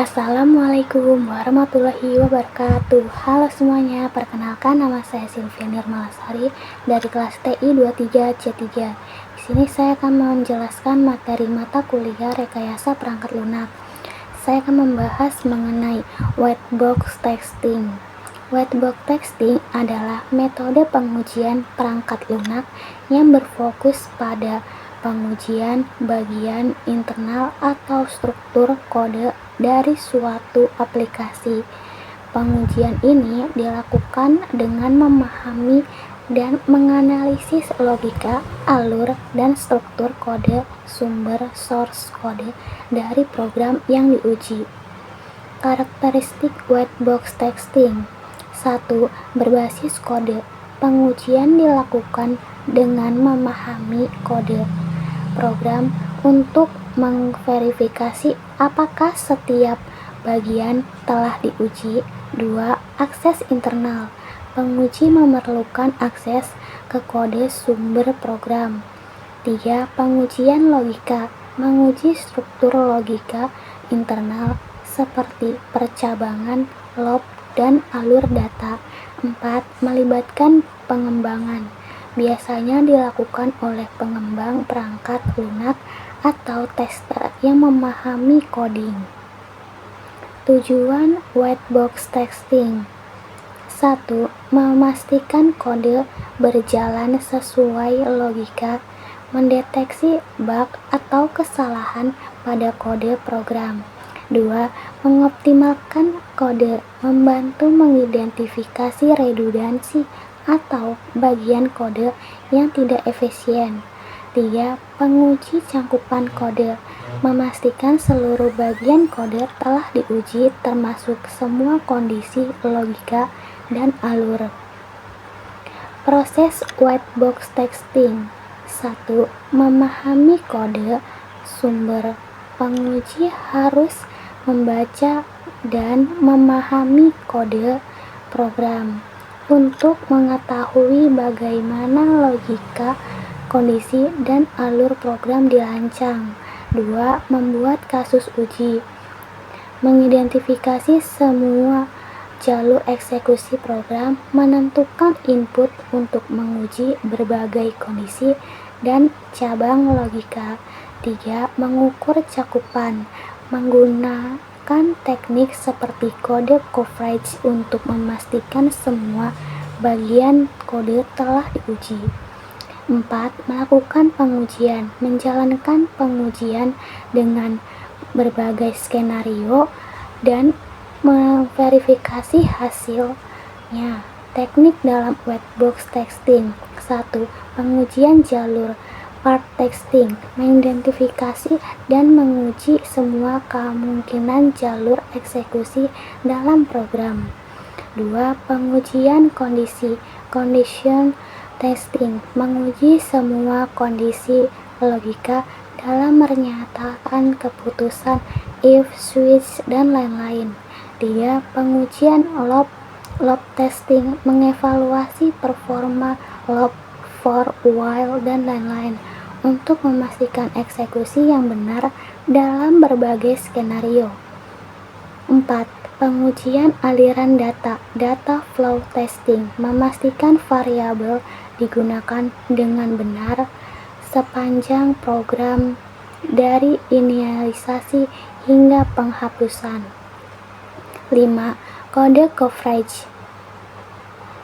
Assalamualaikum warahmatullahi wabarakatuh. Halo semuanya, perkenalkan nama saya Sylvia Nirmalasari dari kelas TI 23C3. Di sini saya akan menjelaskan materi mata kuliah rekayasa perangkat lunak. Saya akan membahas mengenai white box testing. White box testing adalah metode pengujian perangkat lunak yang berfokus pada pengujian bagian internal atau struktur kode dari suatu aplikasi. Pengujian ini dilakukan dengan memahami dan menganalisis logika, alur, dan struktur kode sumber source kode dari program yang diuji. Karakteristik white box testing. 1. Berbasis kode. Pengujian dilakukan dengan memahami kode program untuk memverifikasi apakah setiap bagian telah diuji. 2. Akses internal. Penguji memerlukan akses ke kode sumber program. 3. Pengujian logika. Menguji struktur logika internal seperti percabangan, loop, dan alur data. 4. Melibatkan pengembangan. Biasanya dilakukan oleh pengembang perangkat lunak atau tester yang memahami coding. Tujuan white box testing. 1. Memastikan kode berjalan sesuai logika, mendeteksi bug atau kesalahan pada kode program. 2. Mengoptimalkan kode, membantu mengidentifikasi redundansi atau bagian kode yang tidak efisien. 3. Penguji cangkupan kode, memastikan seluruh bagian kode telah diuji termasuk semua kondisi logika dan alur. Proses white box testing. 1. Memahami kode sumber. Penguji harus membaca dan memahami kode program untuk mengetahui bagaimana logika, kondisi, dan alur program dirancang. 2. Membuat kasus uji. Mengidentifikasi semua jalur eksekusi program, menentukan input untuk menguji berbagai kondisi dan cabang logika. 3. Mengukur cakupan. Menggunakan teknik seperti kode coverage untuk memastikan semua bagian kode telah diuji. 4. Melakukan pengujian. Menjalankan pengujian dengan berbagai skenario dan memverifikasi hasilnya. Teknik dalam white box testing. 1. Pengujian jalur. Part testing, mengidentifikasi dan menguji semua kemungkinan jalur eksekusi dalam program. 2. Pengujian kondisi, condition testing, menguji semua kondisi logika dalam menyatakan keputusan if, switch, dan lain-lain. 3. Pengujian loop testing, mengevaluasi performa loop, for, while, dan lain-lain untuk memastikan eksekusi yang benar dalam berbagai skenario. 4. Pengujian aliran data, data flow testing, memastikan variabel digunakan dengan benar sepanjang program dari inisialisasi hingga penghapusan. 5. Kode coverage.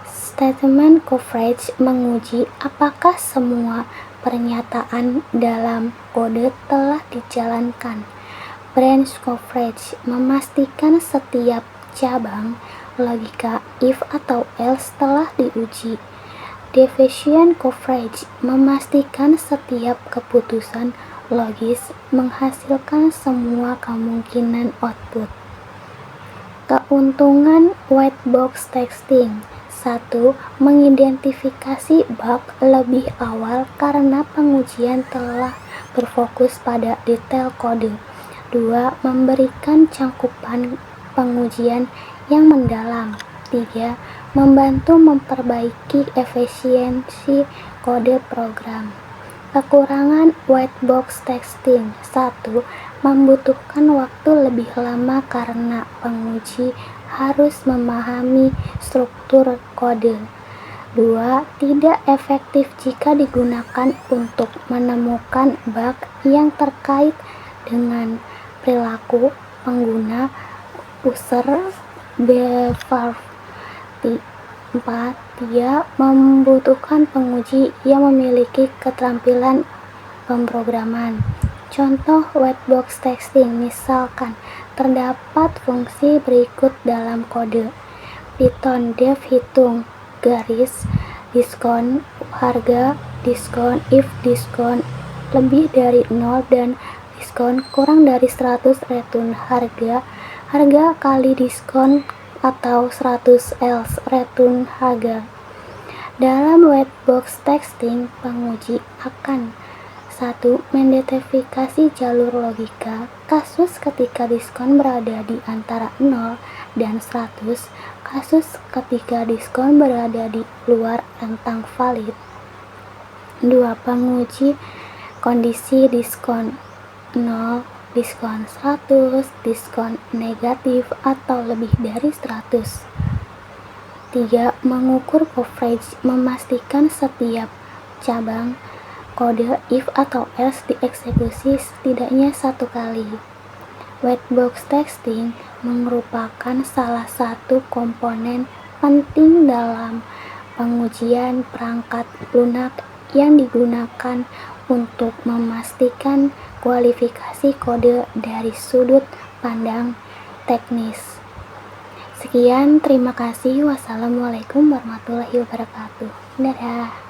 Statement coverage menguji apakah semua pernyataan dalam kode telah dijalankan. Branch coverage memastikan setiap cabang logika if atau else telah diuji. Deviation coverage memastikan setiap keputusan logis menghasilkan semua kemungkinan output. Keuntungan white box testing. 1. Mengidentifikasi bug lebih awal karena pengujian telah berfokus pada detail kode. 2. Memberikan cangkupan pengujian yang mendalam. 3. Membantu memperbaiki efisiensi kode program. Kekurangan white box texting. 1. Membutuhkan waktu lebih lama karena penguji harus memahami struktur kode. 2. Tidak efektif jika digunakan untuk menemukan bug yang terkait dengan perilaku pengguna user behavior. 4. Dia membutuhkan penguji yang memiliki keterampilan pemrograman. Contoh white box texting, misalkan terdapat fungsi berikut dalam kode Python def hitung garis diskon harga diskon if diskon lebih dari 0 dan diskon kurang dari 100 return harga kali diskon atau 100 else return harga. Dalam white box texting, penguji akan 1. Mengidentifikasi jalur logika kasus ketika diskon berada di antara 0 dan 100, kasus ketika diskon berada di luar rentang valid. 2. Penguji kondisi diskon 0, diskon 100, diskon negatif atau lebih dari 100. 3. Mengukur coverage, memastikan setiap cabang kode if atau else dieksekusi setidaknya satu kali. White box texting merupakan salah satu komponen penting dalam pengujian perangkat lunak yang digunakan untuk memastikan kualifikasi kode dari sudut pandang teknis. Sekian, terima kasih. Wassalamualaikum warahmatullahi wabarakatuh. Dadah.